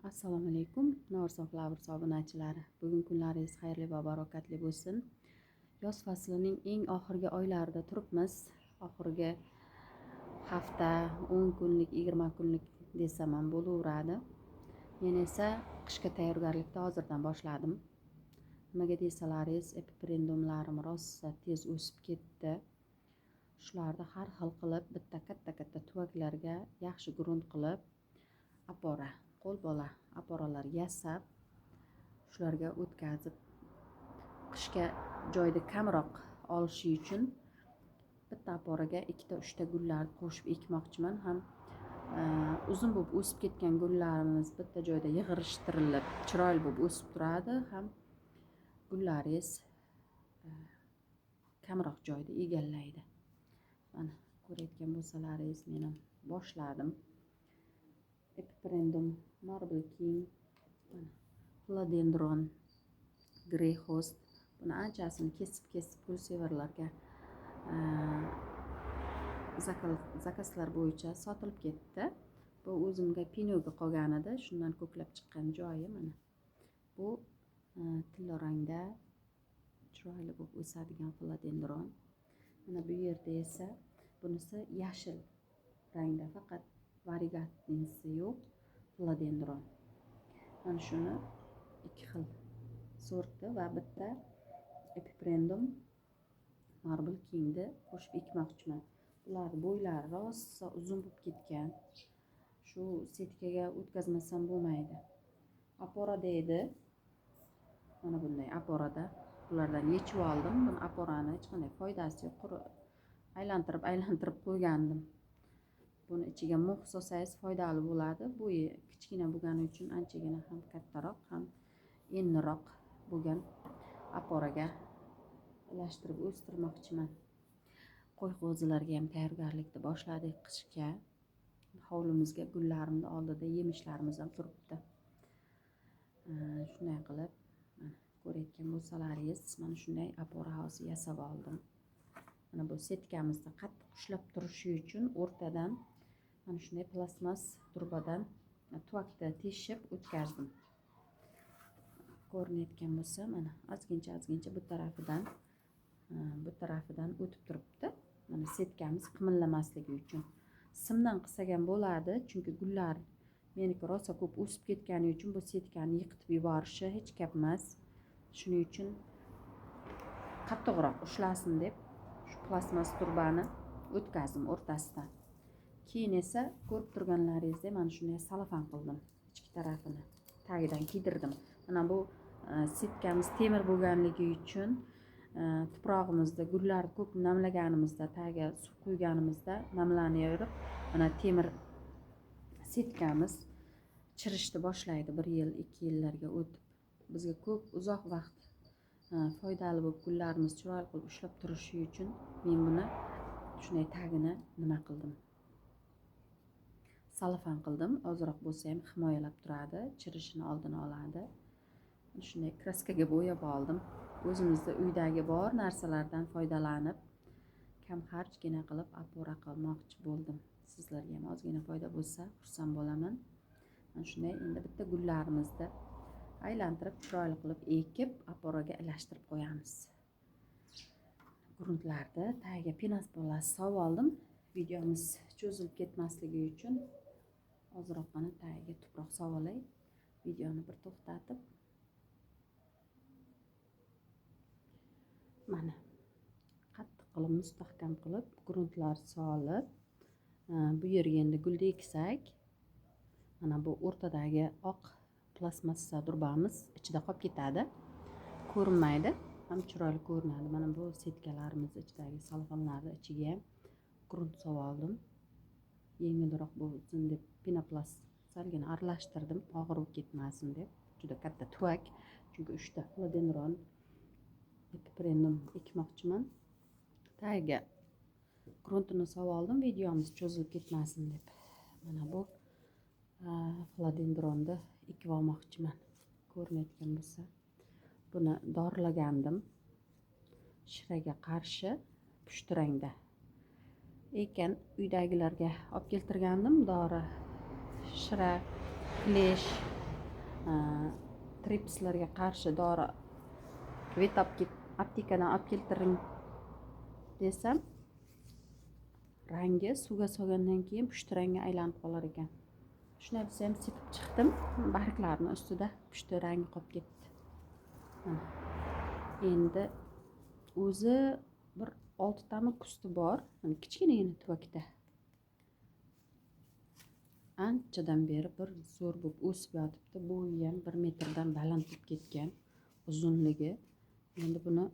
Assalomu alaykum Norson Flowers obunachilari. Bugun kunlaringiz xayrli va barokatli bo'lsin. Yoz faslining eng oxirgi oylarida turibmiz. Oxirgi hafta 10 kunlik, 20 kunlik desam ham bo'laveradi. Men esa qishga tayyorgarlikni hozirdan boshladim. Nimaga desalaringiz, epipendumlarim rosa tez o'sib ketdi. Shularni har xil qilib bitta katta tuvaklarga yaxshi grunt qilib apora qo'l bola aporalar yasab shularga o'tkazib qishga joyda kamroq olishi uchun bitta aporaga 2-3 gullarni qo'shib ekmoqchiman. Ham uzun bo'lib o'sib ketgan gullarimiz bitta joyda yig'irishtirilib chiroyli bo'lib o'sib turadi, ham gullaringiz kamroq joyda egallaydi. Mana ko'rayotgan bo'lsalaringiz, men ham boshladim. Epipendum, Marble King, Philodendron, Grey Host. Buni anchasini kesib pulseverlarga zakazlar bo'yicha sotilib ketdi. Bu o'zimga pinyoga qolgan edi, shundan ko'klab chiqqan joyi. Mana bu tilla rangda chiroyli bo'lib o'sadigan philodendron. Mana bu yerda esa bunisi yashil rangda, faqat variegatnisi yo'q, philodendron. Mana shuni ikki xil sorti va bitta epipendum Marble Kingni qo'shib ekmoqchiman. Bular bo'ylari rosa uzun bo'lib ketgan. Shu setkaga o'tkazmasam bo'lmaydi. Aporada edi. Mana bunday aporada bulardan yechib oldim. Buni aporani hech qanday foydasi yo'q. Aylantirib qo'ygandim. Buni ichiga mux solsangiz foydali bo'ladi. Bo'yi kichkina bo'lgani uchun anchagina ham kattaroq, ham enliroq bo'lgan aporaga ilashtirib o'stirmoqchiman. Qo'y qo'zilarga ham tayyorgarlikni boshladik qishga. Hovlimizga gullarimni oldida yemishlarimiz ham turibdi. Shunday qilib, mana ko'rayotgan bo'lsalaringiz, mana shunday apora hozir yasab oldim. Mana bu setkamizni qattiq ushlab turishi uchun o'rtadan mana shunday plastmas turbadan tuvakda teshib o'tkazdim. Ko'rinayotgan bo'lsa, mana ozgincha bu tarafidan o'tib turibdi. Mana setkamiz qimillamasligi uchun. Simdan qilsak ham bo'ladi, chunki gullar meniki rosa ko'p o'sib ketgani uchun bu setkani yiqitib yuborishi hech gap emas. Shuning uchun qattiqroq ushlasin deb shu plastmas turbani o'tkazdim o'rtasidan. Keyin esa ko'rib turganlaringizdek mana shunday salofan qildim. Ichki tarafini tagidan kiydirdim. Mana bu setkamiz temir bo'lganligi uchun tuprog'imizda gullar ko'p namlaganimizda, tagiga suv quyganimizda namlanaverib, mana temir setkamiz chirishni boshlaydi. 1 yil, 2 yillarga o'tib bizga ko'p uzoq vaqt foydali bo'lib gullarimiz chiroyli qilib ushlab turishi uchun men buni shunday tagini nima qildim? Salofan qildim. Ozroq bo'lsa ham himoyalab turadi, chirishini oldini oladi. Shunday kraskaga bo'yab oldim. O'zimizda uydagi bor narsalardan foydalanib, kam xarjgina qilib apora qilmoqchi bo'ldim. Sizlarga ham ozgina foyda bo'lsa, xursand bo'laman. Mana shunday endi bitta gullarimizni aylantirib, chiroyli qilib ekib, aporaga ilashtirib qo'yamiz. Gruntlarni tagiga penas bolasi solib oldim. Videomiz cho'zilib ketmasligi uchun ozroqgina tagiga tuproq solib olay. Videoni bir to'xtatib, mana qattiq qilib mustahkam qilib gruntlar solib, bu yerga endi gulni eksak, mana bu o'rtadagi oq plastmassa turbamiz ichida qolib ketadi. Ko'rinmaydi, ham chiroyli ko'rinadi. Mana bu setkalarimiz ichidagi salofanlarni ichiga ham grunt solib oldim. Yengilroq bo'lsin deb penoplast salgina aralashtirdim, og'ir bo'lib ketmasin deb. Juda katta tuvak, chunki 3 ta philodendron epipendum ekmoqchiman. Tagiga gruntini solib oldim, videomiz cho'zilib ketmasin deb. Mana bu philodendronni ekib olmoqchiman. Ko'rinayotgan bo'lsa, buni dorilagandim. Shiraga qarshi pushti rangda ekan, uydagilarga olib keltirgandim. Dori, shira, klesh tripslarga qarshi dori aptekadan olib keltiring desam, rangi suvga solgandan keyin pushti rangga aylanib qolar ekan. Shunday bo'lsa ham sepib chiqdim, barglarni ustida pushti rangi qolib ketdi. Endi o'zi bir 6 tami kusti bor, kichkinagina tuvakda. Anchadan beri bir zo'r bo'lib o'sib yotibdi. Bo'yi ham 1 metrdan baland bo'lib ketgan, uzunligi. Endi buni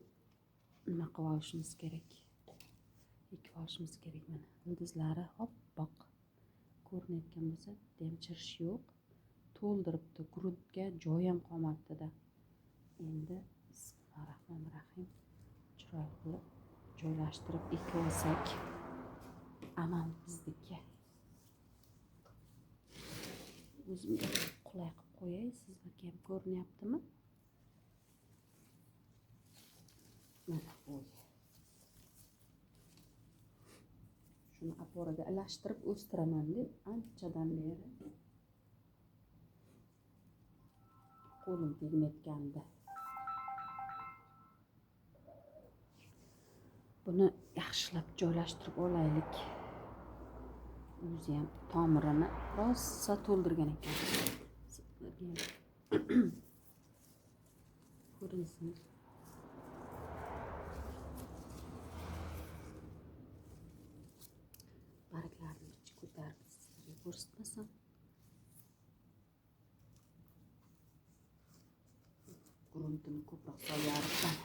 nima qilib olishimiz kerak? Ekib olishimiz kerak. Mana ildizlari oppoq ko'rinayotgan bo'lsa, demchirish yo'q. To'ldiribdi, gruntga joy ham qolmabdi-da. Endi bismillahirrohmanirrohim chiroyli qilib joylashtirib ekib olsak, amal bizniki. O'zimga qulay qilib qo'yay, sizlarga ham ko'rinyaptimi? Mana qo'y. Shuni oporaga ilashtirib o'stiraman deb anchadan beri qo'lim tegmayotgandi. Buni yaxshilab joylashtirib olaylik. O'zi ham tomirini rosa to'ldirgan ekan. Ko'rinsin. Barglarni ichi ko'tarib sizlarga ko'rsatmasam. Gruntini ko'proq solyapman.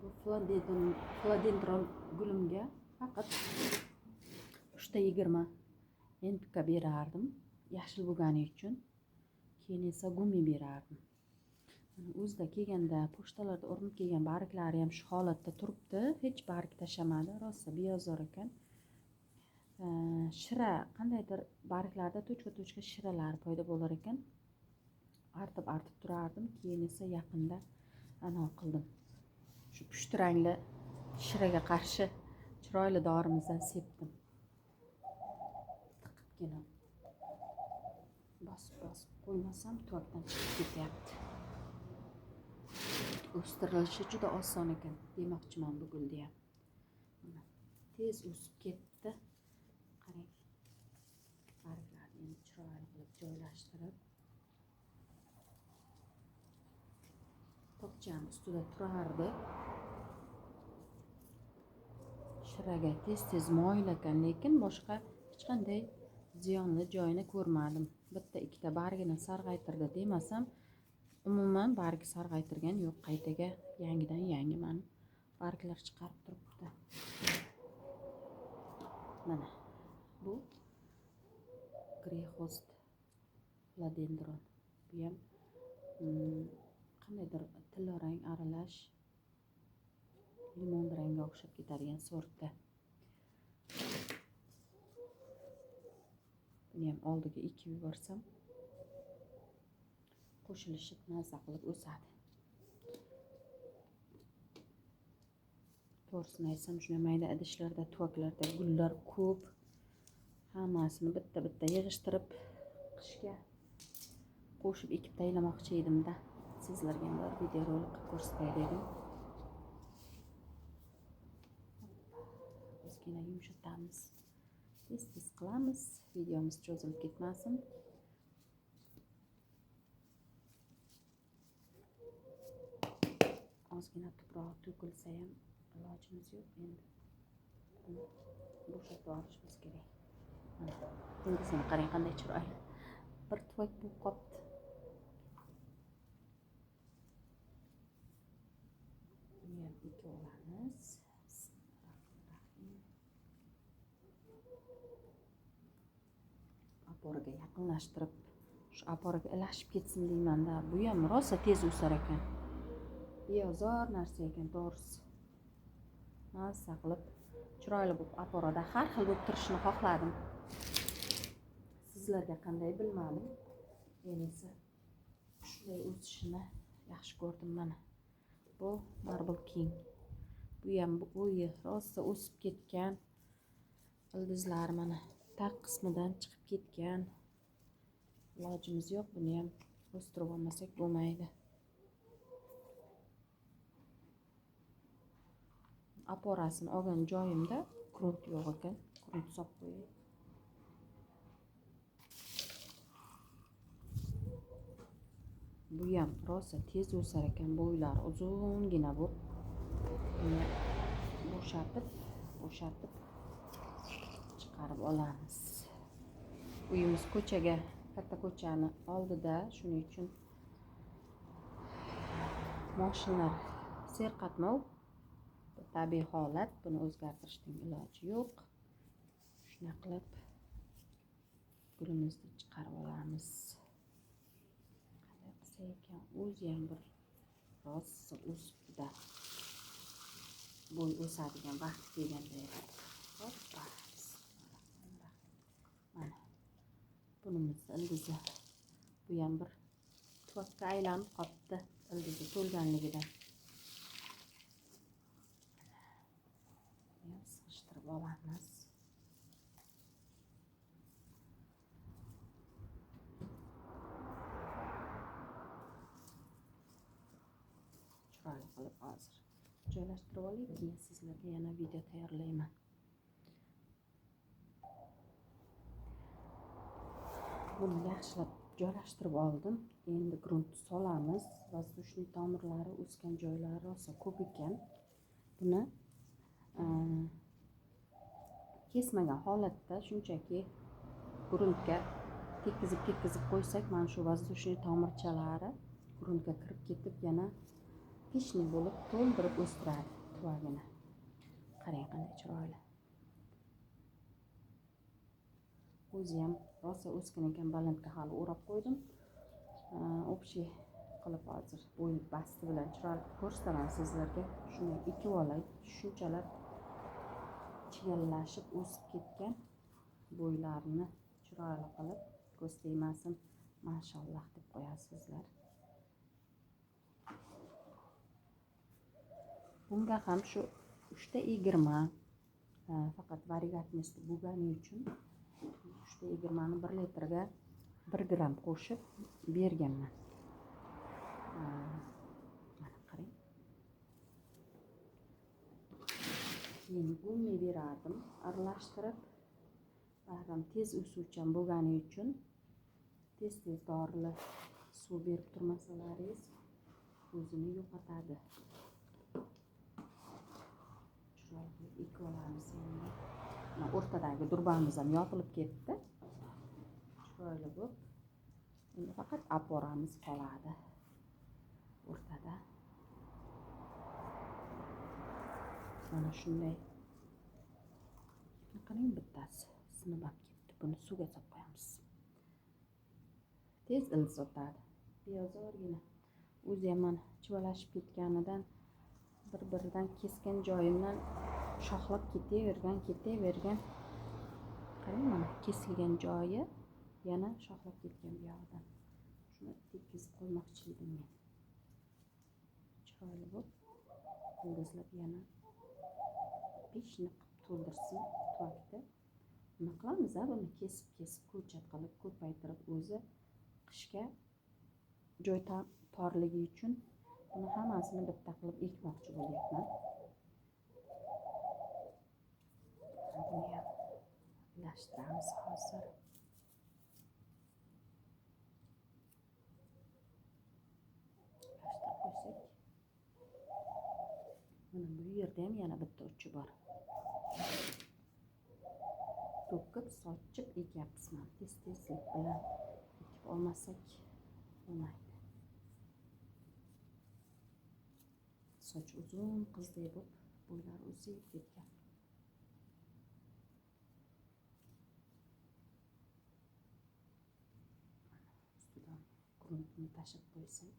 Bu philodendron gulimga faqat 320 NPK berardim, yashil bo'lgani uchun. Keyin esa gumi berardim. O'zida kelganda, pochtalarda o'rinib kelgan barglari ham shu holatda turibdi, hech barg tashamadi, rosa beozor ekan. Shira, qandaydir barglarda to'chka shiralar paydo bo'lar ekan. Artib turardim, keyin esa yaqinda anav qildim. Shu pushti rangli shiraga qarshi chiroyli dorimizdan sepdim. Tiqibgina bosib qo'ymasam tuvakdan chiqib ketyapti. O'stirilishi juda oson ekan demoqchiman bu gulda ham. Tez o'sib ketdi. Qarang. Barglarni endi chiroyli qilib joylashtirib tokcham ustida turardi. Shiraga tez moyil ekan, lekin boshqa hech qanday ziyonli joyini ko'rmadim. Bitta ikkita bargini sarg'aytirdi demasam, umuman barg sarg'aytirgan yo'q. Qaytaga yangidan yangi mana barglar chiqarib turibdi. Mana bu greyhost philodendron. Bu ham qandaydir tillarang aralash limon rangga o'xshab ketadigan sortda. Buni ham oldiga ekib yuborsam qo'shilishib mazza qilib o'sadi. To'g'risini aytsam, shunday mayda idishlarda, tuvaklarda gullar ko'p. Hammasini bitta yig'ishtirib qishga qo'shib ekib taylamoqchi edim-da. Sizlarga ham bir video rolik qilib ko'rsatay dedim. Ozgina yumshatamiz. Tez qilamiz, videomiz cho'zilib ketmasin. Ozgina tuproq to'kilsa ham ilojimiz yo'q endi. Bo'shatib olishimiz kerak. Mana ildizini qarang qanday chiroyli. Bir tuvak bo'lib qolibdi. Buni ham ekib olamiz. Oporaga yaqinlashtirib, shu oporaga ilashib ketsin deyman-da. Bu ham rosa tez o'sar ekan. Beozor narsa ekan, to'g'risi. Mazza qilib chiroyli bo'lib aporada har xil bo'lib turishini xohladim. Sizlarga qanday bilmadim. Men esa shunday o'sishini yaxshi ko'rdim mana. Bu Marble King. Bu ham bo'yi rosa o'sib ketgan ildizlar mana. taq qismidan chiqib ketgan. Ilojimiz yo'q, buni ham o'stirib olmasak bo'lmaydi. Aporasini olgan joyimda grunt yo'q ekan. Grunt solib qo'yay. Bu ham rosa tez o'sar ekan, bo'ylari uzungina bo'lib. Buni bo'shatib chiqarib olamiz. Uyimiz ko'chaga, katta ko'chani oldida, shuning uchun mashinalar serqatnov. Tabiiy holat, buni o'zgartirishning iloji yo'q. Shuna qilib gulimizni chiqarib olamiz. Qanday qilsa ekan, o'zi ham bir rosa o'sibdi. Bo'y o'sadigan vaqt kelganda. Hoppa. Mana bunimizni ildizi. Bu ham bir tuvakka aylanib qolibdi, ildizi to'lganligidan. Sig'ishtirib olamiz. Chiroyli qilib hozir joylashtirib olaylik, keyin sizlarga yana video tayyorlayman. Buni yaxshilab joylashtirib oldim. Endi grunt solamiz. Воздушный tomirlari o'sgan joylari rosa ko'p ekan. Buni kesmagan holatda shunchaki gruntga tekkizib qo'ysak, mana shu воздушный tomirchalari gruntga kirib ketib, yana pishni bo'lib to'ldirib o'stiradi tuvagini. Qarang qanday chiroyli. O'zi ham rosa o'sgan ekan, balandga hali o'rab qo'ydim. Общий qilib hozir bo'y basti bilan chiroyli ko'rsataman sizlarga. Shuni ekib olay. Shunchalar chigallashib o'sib ketgan bo'ylarini chiroyli qilib ko'z tegmasin, mashalloh deb qo'yasizlar. Bunga ham shu 3.20 faqat varigatnosti bo'lgani uchun 3.20 ni 1 litrga 1 gram qo'shib berganman. Mana qarang. Keyin gummi berardim, aralashtirib. Barham tez o'suvchan bo'lgani uchun tez dorili suv berib turmasalaringiz o'zini yo'qotadi. Chiroyli ekib olamiz endi. O'rtadagi durbamiz ham yopilib ketdi. Chiroyli bo'lib. Endi faqat aporamiz qoladi o'rtada. Mana shunday. Qarang, bittasi sinib ham ketdi. Buni suvga solib qo'yamiz. Tez ildiz o'tadi. Beozorgina. O'zi ham mana chivalashib ketganidan bir-biridan kesgan joyimdan shoxlab ketavergan. Qarang, mana kesilgan joyi yana shoxlab ketgan bu yoqdan. Shuni tekkizib qo'ymoqchi edim men. Chiroyli bo'lib, ildizlab yana pishni to'ldirsin tuvakda. Nima qilamiz, buni kesib ko'chat qilib ko'paytirib, o'zi qishga joy torligi uchun buni hammasini bitta qilib ekmoqchi bo'lyapman. Buni ham birlashtiramiz hozir. Birlashtirib qo'ysak. Mana bu yerda ham yana bitta uchi bor. To'kib, sochib ekyapmiz. Tez-tezlik bilan ekib olmasak bo'lmaydi. Soch uzun qizdek bo'lib, bo'ylari o'sib ketgan. Ustidan gruntni tashib qo'ysak,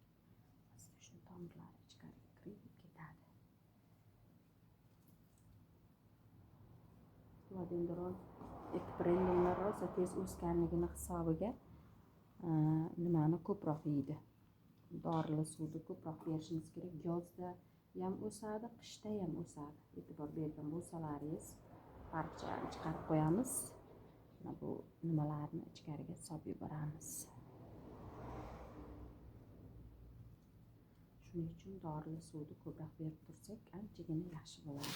shu tomirlari ichkariga kirib ketadi. Vodendron ekbrendonlar rosa tez o'sganligini hisobiga nimani ko'proq yeydi. Dorili suvni ko'proq berishimiz kerak. Yozda ham o'sadi, qishda ham o'sadi. E'tibor bergan bo'lsalaringiz, parchani chiqarib qo'yamiz. Mana bu nimalarni ichkariga solib yuboramiz. Shuning uchun dorili suvni ko'proq berib tursak, anchagina yaxshi bo'ladi.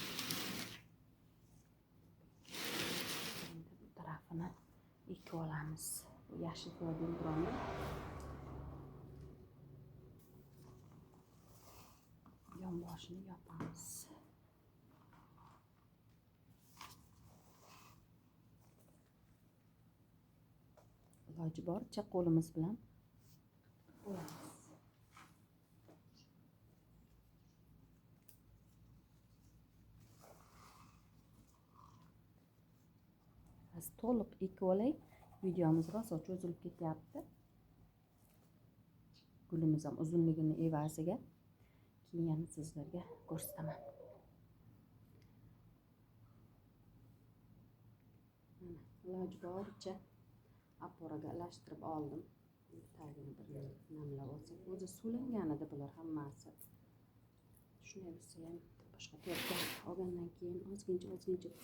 Endi bu tarafini ekib olamiz. Bu yashil filodendronni yonboshini yopamiz. Iloji boricha qo'limiz bilan bo'lamiz. Biz to'liq ekib olay. Videomiz rosa cho'zilib ketyapti. Gulimiz ham uzunligini evaziga keyin yana sizlarga ko'rsataman. Iloji boricha oporaga ilashtirib oldim. Tagini bir namlab olsak, o'zi suvlangan edi bular hammasi. Shunday bo'lsa ham boshqa terga olgandan keyin ozgincha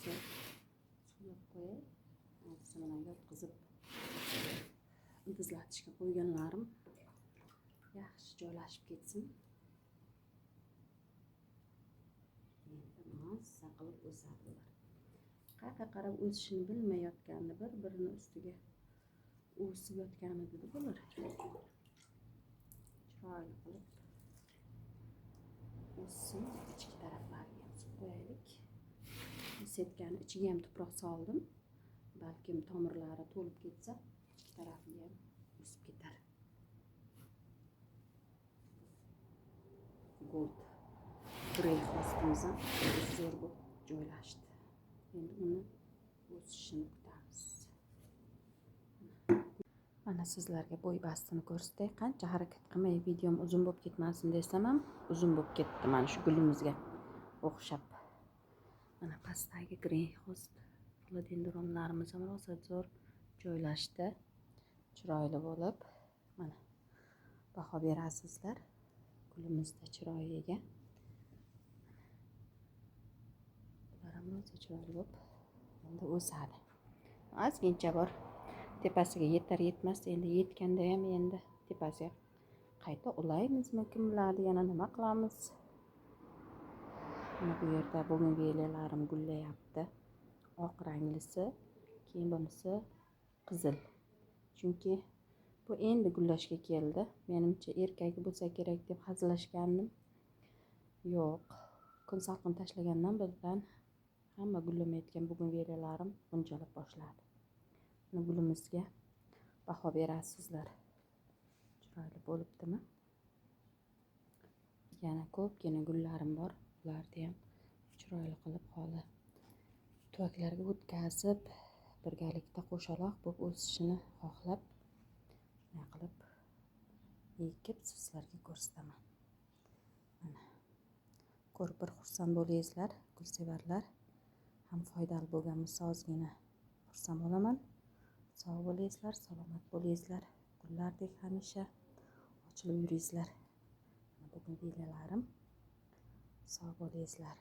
suvlab qo'yay. Mana yotqizib ildizlatishga qo'yganlarim yaxshi joylashib ketsin. Endi mazza qilib o'sadilar. Qayerga qarab o'sishini bilmayotgandi, bir-birini ustiga o'sib yotgan edi bular. Chiroyli qilib o'ssin. Ichki taraflariga ham suv qo'yaylik. Setkani ichiga ham tuproq soldim. Balkim tomirlari to'lib ketsa, ichki tarafiga ham o'sib ketar. Gold grey hostimiz ham zo'r bo'lib joylashdi. Endi uni o'sishini kutamiz. Mana sizlarga bo'y bastini ko'rsatay. Qancha harakat qilmay videom uzun bo'lib ketmasin desam ham uzun bo'lib ketdi. Mana shu gulimizga o'xshab. Mana pastdagi grey host filodendronlarimiz ham rosa zo'r joylashdi. Chiroyli bo'lib, mana baho berasizlar. Gulimizda chiroyiga. Bular ham rosa chiroyli bo'lib endi o'sadi. Ozgincha bor. Tepasiga yetar yetmas, endi yetganda ham endi tepasiga qayta ulaymizmi, kim biladi, yana nima qilamiz. Mana bu yerda bugungviyalarim gullayapti. Oq ranglisi, keyin bunisi qizil. Chunki bu endi gullashga keldi. Menimcha erkagi bo'lsa kerak deb hazillashgandim. Yo'q. Kun salqin tashlagandan birdan hamma gullamayotgan bugungviyalarim bunjalab boshladi. Mana gulimizga baho berasizlar. Chiroyli bo'libdimi? Yana ko'pgina gullarim bor. Ularni ham chiroyli qilib holi tuvaklarga o'tkazib, birgalikda qo'shaloq bo'lib o'sishini xohlab, shunday qilib ekib sizlarga ko'rsataman. Mana ko'rib bir xursand bo'lingizlar, gulsevarlar. Ham foydali bo'lgan bo'lsa ozgina xursand bo'laman. Sog' bo'lingizlar, salomat bo'lingizlar. Gullardek hamisha ochilib yuringizlar. Mana bugun videolarim. Sog' bo'lingizlar.